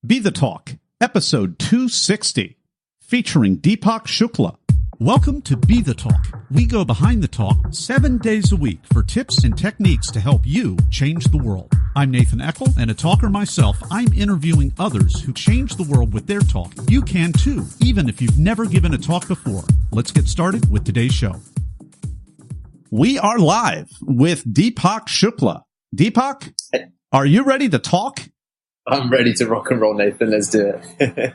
Be the Talk, episode 260, featuring Deepak Shukla. Welcome to Be the Talk. We go behind the talk 7 days a week for tips and techniques to help you change the world. I'm Nathan Eckel, and a talker myself. I'm interviewing others who change the world with their talk. You can too, even if you've never given a talk before. Let's get started with today's show. We are live with Deepak Shukla. Deepak, are you ready to talk? I'm ready to rock and roll, Nathan. Let's do it.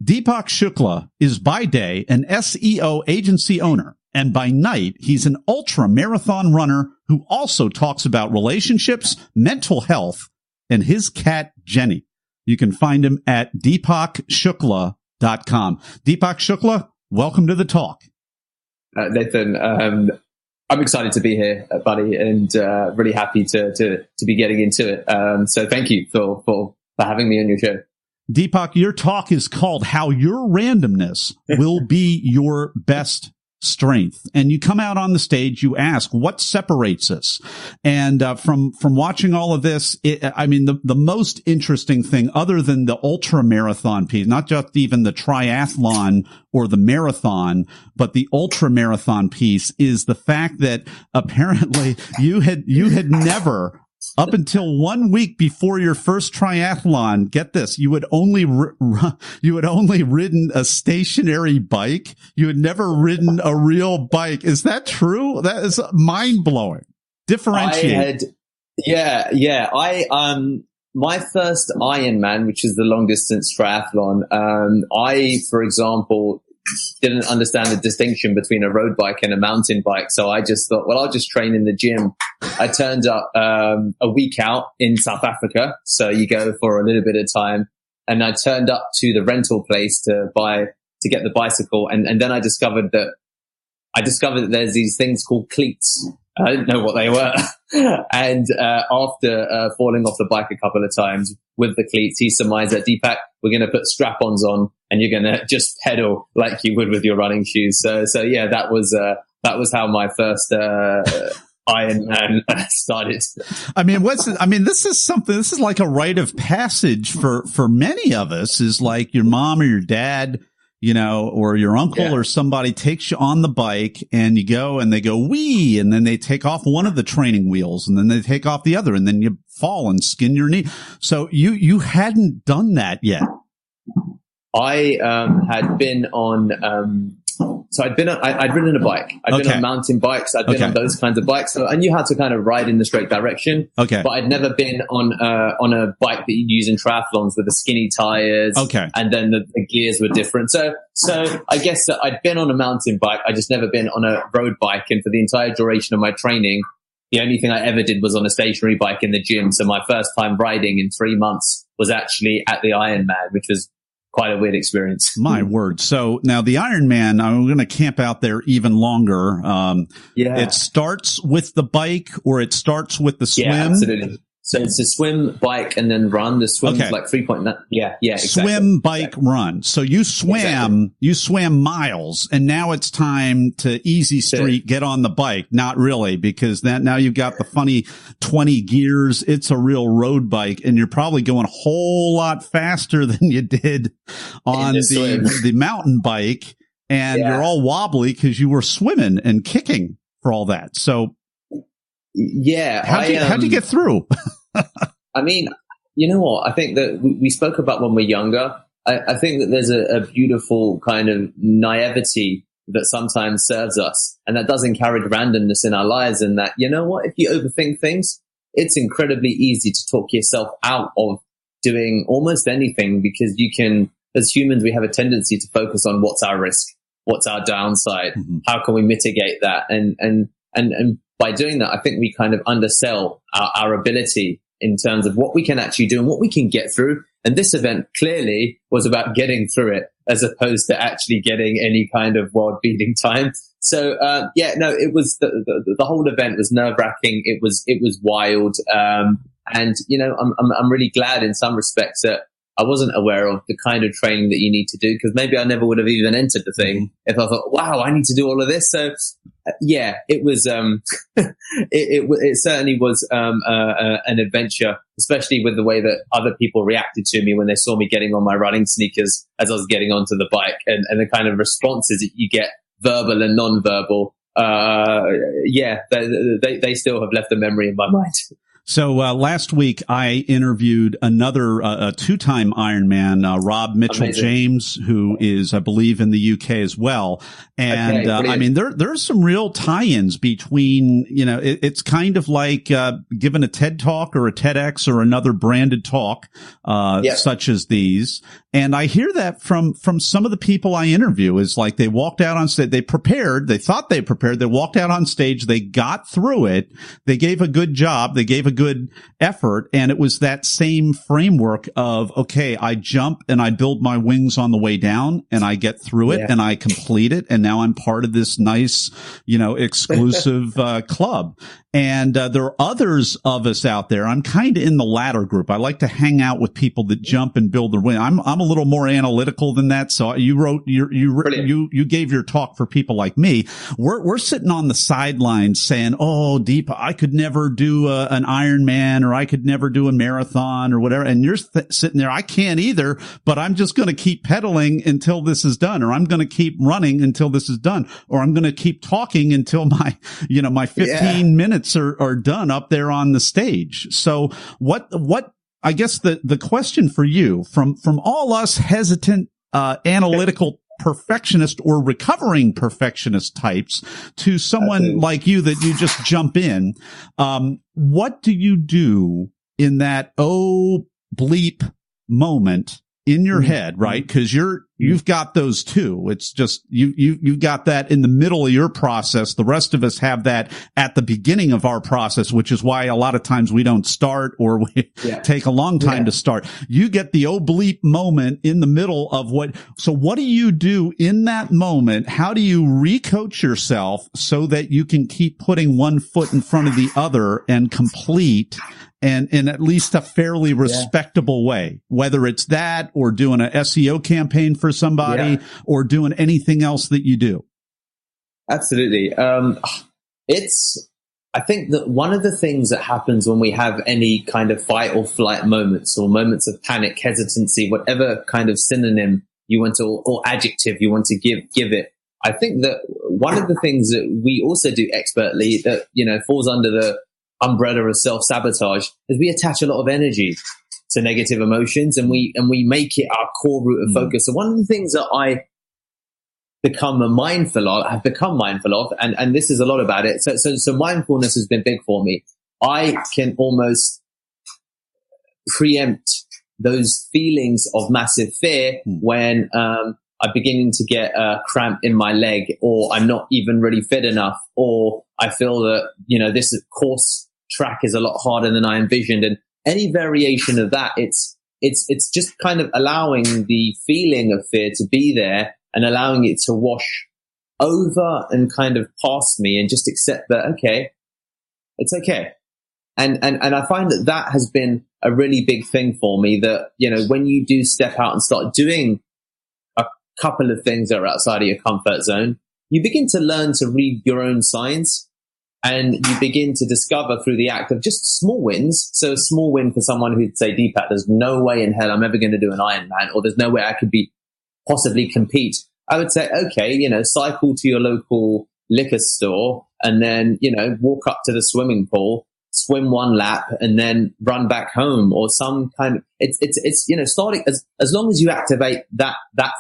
Deepak Shukla is by day an SEO agency owner, and by night he's an ultra-marathon runner who also talks about relationships, mental health, and his cat, Jenny. You can find him at deepakshukla.com. Deepak Shukla, welcome to the talk. Nathan, I'm excited to be here, buddy, and really happy to be getting into it. So thank you for having me on your show. Deepak, your talk is called How Your Randomness Will Be Your Best Strength. And you come out on the stage, you ask, what separates us? And from watching all of this, the most interesting thing, other than the ultra marathon piece, not just even the triathlon or the marathon, but the ultra marathon piece, is the fact that apparently you had never, up until 1 week before your first triathlon, get this, you had only ridden a stationary bike. You had never ridden a real bike. Is that true? That is mind blowing. Differentiate. My first Ironman, which is the long distance triathlon, I, for example, didn't understand the distinction between a road bike and a mountain bike. So I just thought, well, I'll just train in the gym. I turned up a week out in South Africa. So you go for a little bit of time. And I turned up to the rental place to get the bicycle. And then I discovered that there's these things called cleats. I didn't know what they were. And after falling off the bike a couple of times with the cleats, he surmised that, Deepak, we're going to put strap-ons on and you're going to just pedal like you would with your running shoes. So yeah, that was how my first Ironman started. This is like a rite of passage for many of us, is like your mom or your dad, or your uncle or somebody takes you on the bike and you go and they go, wee, and then they take off one of the training wheels and then they take off the other and then you fall and skin your knee. So you hadn't done that yet. I had been on, I'd ridden a bike. I'd been on mountain bikes. I'd been on those kinds of bikes. So I knew how to kind of ride in the straight direction. Okay. But I'd never been on a bike that you'd use in triathlons with the skinny tires. Okay. And then the gears were different. So I guess that I'd been on a mountain bike. I just never been on a road bike. And for the entire duration of my training, the only thing I ever did was on a stationary bike in the gym. So my first time riding in 3 months was actually at the Ironman, which was quite a weird experience. My word. So now the Ironman, I'm going to camp out there even longer. It starts with the bike, or it starts with the swim? Yeah, absolutely. So it's a swim, bike, and then run. The swim's like 3.9. Yeah, exactly. Swim, bike, run. So you swam miles, and now it's time to easy street, get on the bike. Not really, because now you've got the funny 20 gears. It's a real road bike, and you're probably going a whole lot faster than you did on the mountain bike, and you're all wobbly because you were swimming and kicking for all that. So how'd you get through? I mean, you know what? I think that we spoke about when we're younger. I think that there's a beautiful kind of naivety that sometimes serves us, and that does encourage randomness in our lives. And that, you know what? If you overthink things, it's incredibly easy to talk yourself out of doing almost anything, because you can, as humans, we have a tendency to focus on what's our risk, what's our downside, how can we mitigate that, and by doing that, I think we kind of undersell our ability in terms of what we can actually do and what we can get through. And this event clearly was about getting through it, as opposed to actually getting any kind of world-beating time. So, it was the whole event was nerve-wracking. It was wild. And I'm really glad in some respects that I wasn't aware of the kind of training that you need to do, because maybe I never would have even entered the thing if I thought, wow, I need to do all of this. So yeah, it was, it certainly was, an adventure, especially with the way that other people reacted to me when they saw me getting on my running sneakers as I was getting onto the bike, and the kind of responses that you get, verbal and non-verbal. Yeah, they still have left a memory in my mind. So last week I interviewed another a two-time Ironman, Rob Mitchell-James, who is, I believe, in the UK as well. And I mean, there's some real tie-ins between, you know, it's kind of like giving a TED Talk or a TEDx or another branded talk, such as these. And I hear that from some of the people I interview, is like they walked out on stage, they thought they prepared, they walked out on stage, they got through it, they gave a good job, they gave a good effort, and it was that same framework of, okay, I jump and I build my wings on the way down and I get through it and I complete it, and now I'm part of this nice, you know, exclusive club. And there are others of us out there. I'm kind of in the latter group. I like to hang out with people that jump and build their wing. I'm a little more analytical than that. So you gave your talk for people like me. We're sitting on the sidelines saying, "Oh, Deepak, I could never do an Ironman, or I could never do a marathon or whatever." And you're sitting there, "I can't either, but I'm just going to keep pedaling until this is done, or I'm going to keep running until this is done, or I'm going to keep talking until my 15 minutes are done up there on the stage." So what I guess the question for you, from all us hesitant, analytical perfectionist or recovering perfectionist types to someone like you that you just jump in, what do you do in that bleep moment in your head, right? Because you've got those too. It's just you've got that in the middle of your process. The rest of us have that at the beginning of our process, which is why a lot of times we don't start, or we take a long time to start. You get the bleep moment in the middle of so what do you do in that moment? How do you recoach yourself so that you can keep putting one foot in front of the other and complete, and in at least a fairly respectable way, whether it's that or doing an SEO campaign for somebody or doing anything else that you do? Absolutely. I think that one of the things that happens when we have any kind of fight or flight moments, or moments of panic, hesitancy, whatever kind of synonym you want to, or adjective you want to give it, I think that one of the things that we also do expertly that, you know, falls under the umbrella of self-sabotage is we attach a lot of energy to negative emotions, and we make it our core root of focus. So one of the things that I have become mindful of, and this is a lot about it. So mindfulness has been big for me. I can almost preempt those feelings of massive fear when I'm beginning to get a cramp in my leg, or I'm not even really fit enough, or I feel that, you know, this course track is a lot harder than I envisioned. And any variation of that, it's just kind of allowing the feeling of fear to be there and allowing it to wash over and kind of past me, and just accept that, okay, it's okay. And I find that has been a really big thing for me, that, you know, when you do step out and start doing a couple of things that are outside of your comfort zone, you begin to learn to read your own signs. And you begin to discover through the act of just small wins. So a small win for someone who'd say, Deepak, there's no way in hell I'm ever going to do an Ironman, or there's no way I could possibly compete. I would say, okay, you know, cycle to your local liquor store, and then, you know, walk up to the swimming pool, swim one lap, and then run back home, or some kind of, it's, you know, starting as long as you activate that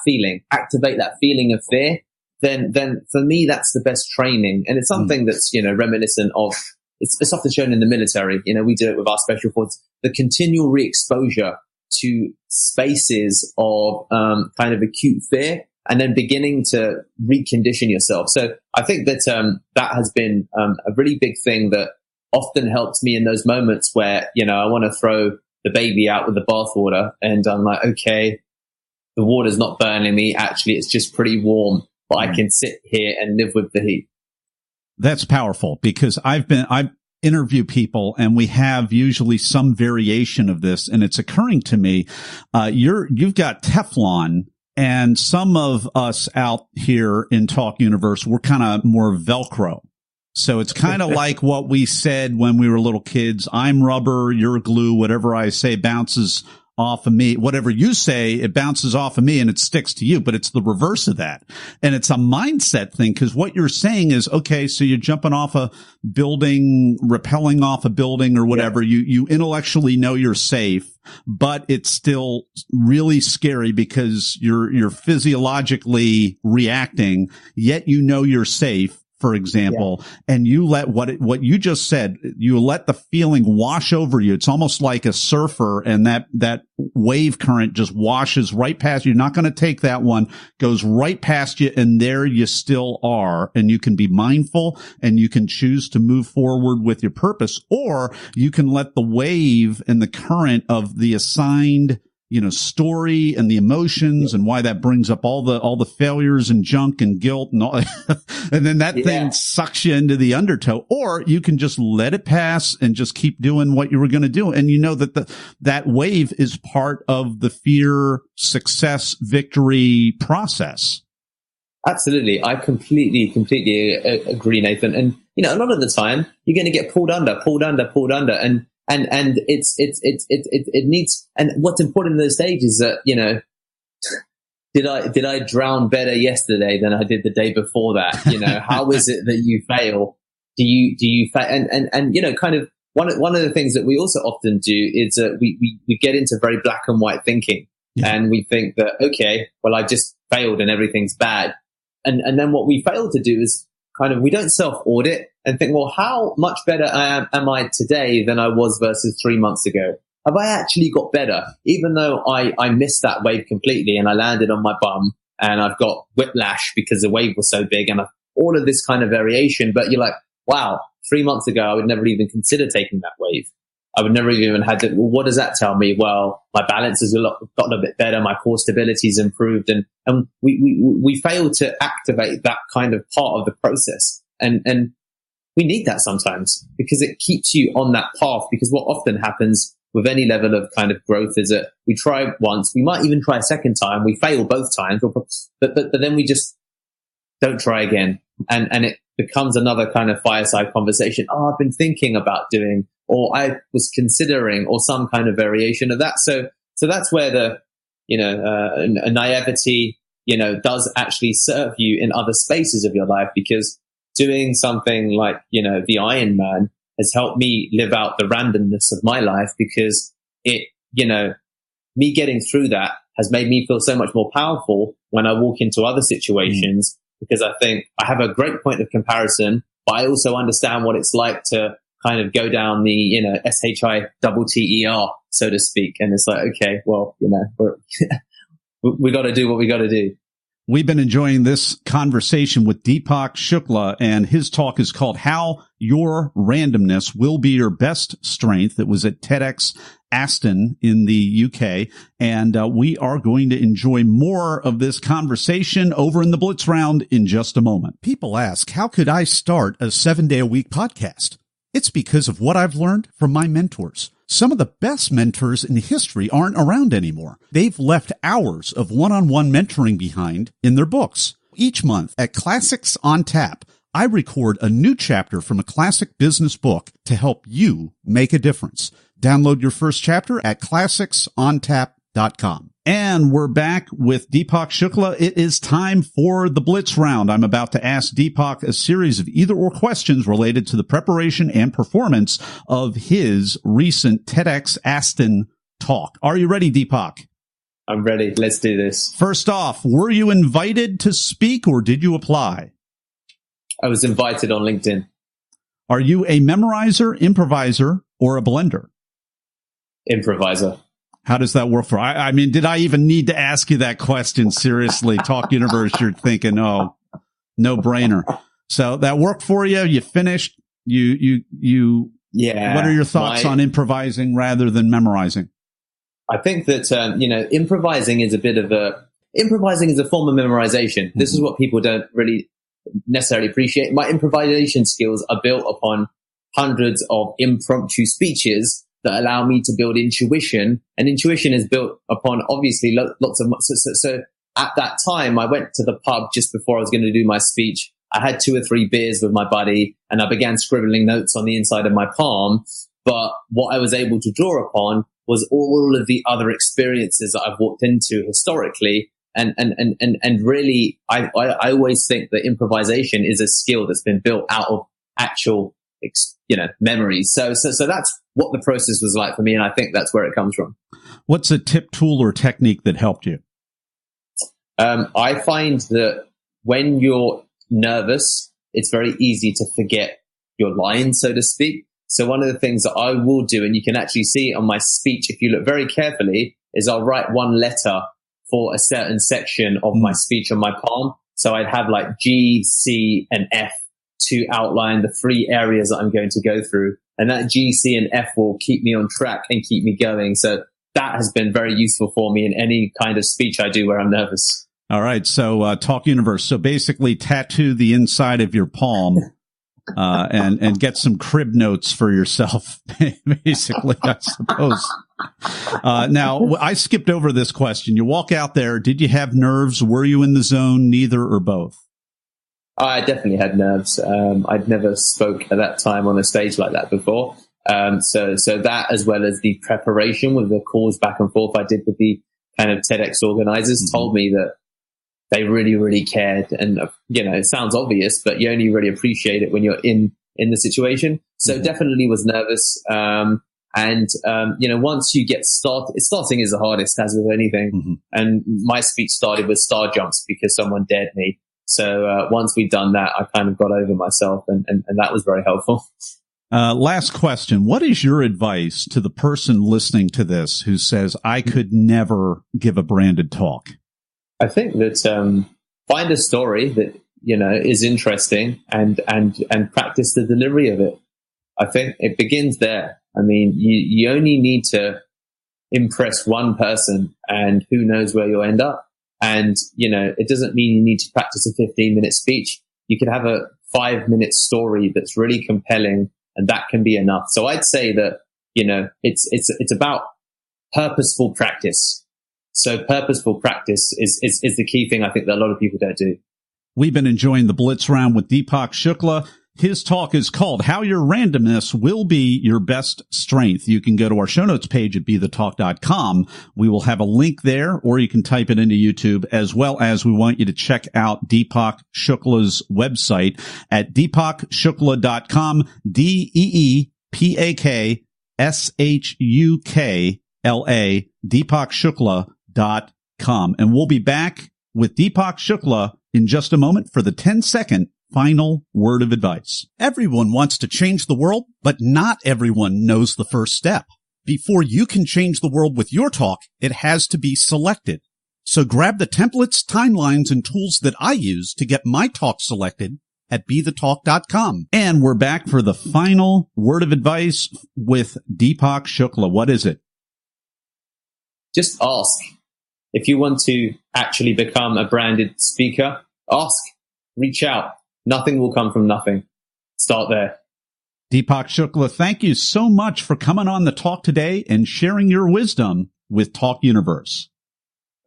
feeling of fear, then for me, that's the best training. And it's something that's, you know, reminiscent of, it's often shown in the military. You know, we do it with our special forces, the continual re-exposure to spaces of kind of acute fear, and then beginning to recondition yourself. So I think that that has been a really big thing that often helps me in those moments where, you know, I want to throw the baby out with the bathwater, and I'm like, okay, the water's not burning me. Actually, it's just pretty warm, but I can sit here and live with the heat. That's powerful, because I've interview people, and we have usually some variation of this, and it's occurring to me, you've got Teflon, and some of us out here in Talk Universe, we're kind of more Velcro. So it's kind of like what we said when we were little kids. I'm rubber, you're glue, whatever I say bounces off of me. Whatever you say, it bounces off of me and it sticks to you, but it's the reverse of that. And it's a mindset thing, because what you're saying is, okay, so you're jumping off a building, rappelling off a building or whatever. Yeah. You intellectually know you're safe, but it's still really scary because you're physiologically reacting, yet you know you're safe. For example, and you let what you just said, you let the feeling wash over you. It's almost like a surfer, and that wave current just washes right past you. You're not going to take that one, goes right past you, and there you still are. And you can be mindful, and you can choose to move forward with your purpose, or you can let the wave and the current of the assigned story and the emotions and why that brings up all the failures and junk and guilt and all, and then that thing sucks you into the undertow. Or you can just let it pass and just keep doing what you were going to do. And you know that that wave is part of the fear, success, victory process. Absolutely. I completely agree, Nathan. And, a lot of the time you're going to get pulled under. And it needs, and what's important in those stages is that, did I drown better yesterday than I did the day before that? How is it that you fail? Do you fail? And kind of one of the things that we also often do is that we get into very black and white thinking, and we think that, okay, well, I just failed and everything's bad. And then what we fail to do is kind of, we don't self-audit and think, well, how much better am I today than I was versus 3 months ago? Have I actually got better? Even though I missed that wave completely and I landed on my bum and I've got whiplash because the wave was so big and all of this kind of variation, but you're like, wow, 3 months ago, I would never even consider taking that wave. I would never even had to, well, what does that tell me? Well, my balance has gotten a bit better. My core stability's improved, and we fail to activate that kind of part of the process. And we need that sometimes because it keeps you on that path, because what often happens with any level of kind of growth is that we try once, we might even try a second time, we fail both times, but then we just don't try again. And it becomes another kind of fireside conversation. Oh, I've been thinking about doing, or I was considering, or some kind of variation of that. So that's where the, a naivety, does actually serve you in other spaces of your life, because doing something like, the Ironman has helped me live out the randomness of my life, because it, me getting through that has made me feel so much more powerful when I walk into other situations, because I think I have a great point of comparison, but I also understand what it's like to kind of go down the, SHITTER, so to speak. And it's like, okay, well, we got to do what we got to do. We've been enjoying this conversation with Deepak Shukla, and his talk is called How Your Randomness Will Be Your Best Strength. It was at TEDx Aston in the UK, and we are going to enjoy more of this conversation over in the Blitz Round in just a moment. People ask, how could I start a 7-day-a-week podcast? It's because of what I've learned from my mentors. Some of the best mentors in history aren't around anymore. They've left hours of one-on-one mentoring behind in their books. Each month at Classics on Tap, I record a new chapter from a classic business book to help you make a difference. Download your first chapter at classicsontap.com. And we're back with Deepak Shukla. It is time for the Blitz Round. I'm about to ask Deepak a series of either-or questions related to the preparation and performance of his recent TEDx Aston talk. Are you ready, Deepak? I'm ready. Let's do this. First off, were you invited to speak or did you apply? I was invited on LinkedIn. Are you a memorizer, improviser, or a blender? Improviser. How does that work for? I mean, did I even need to ask you that question? Seriously, Talk Universe, you're thinking, oh, no brainer. So that worked for you. You finished. You. Yeah. What are your thoughts on improvising rather than memorizing? I think that improvising is a form of memorization. This is what people don't really necessarily appreciate. My improvisation skills are built upon hundreds of impromptu speeches that allow me to build intuition. And intuition is built upon obviously lots of, so at that time I went to the pub just before I was going to do my speech. I had 2 or 3 beers with my buddy and I began scribbling notes on the inside of my palm. But what I was able to draw upon was all of the other experiences that I've walked into historically. And really, I always think that improvisation is a skill that's been built out of actual, memories. So that's what the process was like for me. And I think that's where it comes from. What's a tip, tool, or technique that helped you? I find that when you're nervous, it's very easy to forget your lines, so to speak. So one of the things that I will do, and you can actually see it on my speech if you look very carefully, is I'll write one letter for a certain section of my speech on my palm. So I'd have like G, C, and F to outline the 3 areas that I'm going to go through. And that G, C, and F will keep me on track and keep me going. So that has been very useful for me in any kind of speech I do where I'm nervous. All right. So, Talk Universe. So basically tattoo the inside of your palm, and get some crib notes for yourself, basically, I suppose. Now, I skipped over this question. You walk out there. Did you have nerves? Were you in the zone? Neither or both? I definitely had nerves. I'd never spoke at that time on a stage like that before. So that, as well as the preparation with the calls back and forth I did with the kind of TEDx organizers, told me that they really, really cared. And, it sounds obvious, but you only really appreciate it when you're in the situation. So definitely was nervous. Once you get started, starting is the hardest, as with anything. And my speech started with star jumps because someone dared me. So once we'd done that, I kind of got over myself, and that was very helpful. Last question. What is your advice to the person listening to this who says, I could never give a branded talk? I think that find a story that, is interesting and practice the delivery of it. I think it begins there. I mean, you only need to impress one person, and who knows where you'll end up. And, it doesn't mean you need to practice a 15-minute speech. You could have a 5-minute story that's really compelling, and that can be enough. So I'd say that, it's about purposeful practice. So purposeful practice is the key thing I think that a lot of people don't do. We've been enjoying the Blitz Round with Deepak Shukla. His talk is called How Your Randomness Will Be Your Best Strength. You can go to our show notes page at BeTheTalk.com. We will have a link there, or you can type it into YouTube, as well as we want you to check out Deepak Shukla's website at DeepakShukla.com, DeepakShukla, DeepakShukla.com. And we'll be back with Deepak Shukla in just a moment for the 10-second final word of advice. Everyone wants to change the world, but not everyone knows the first step. Before you can change the world with your talk, it has to be selected. So grab the templates, timelines, and tools that I use to get my talk selected at BeTheTalk.com. And we're back for the final word of advice with Deepak Shukla. What is it? Just ask. If you want to actually become a branded speaker, ask. Reach out. Nothing will come from nothing. Start there. Deepak Shukla, thank you so much for coming on the talk today and sharing your wisdom with Talk Universe.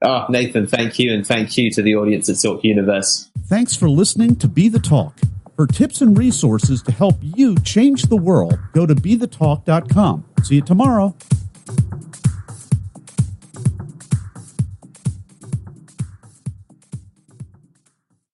Oh, Nathan, thank you. And thank you to the audience at Talk Universe. Thanks for listening to Be The Talk. For tips and resources to help you change the world, go to BeTheTalk.com. See you tomorrow.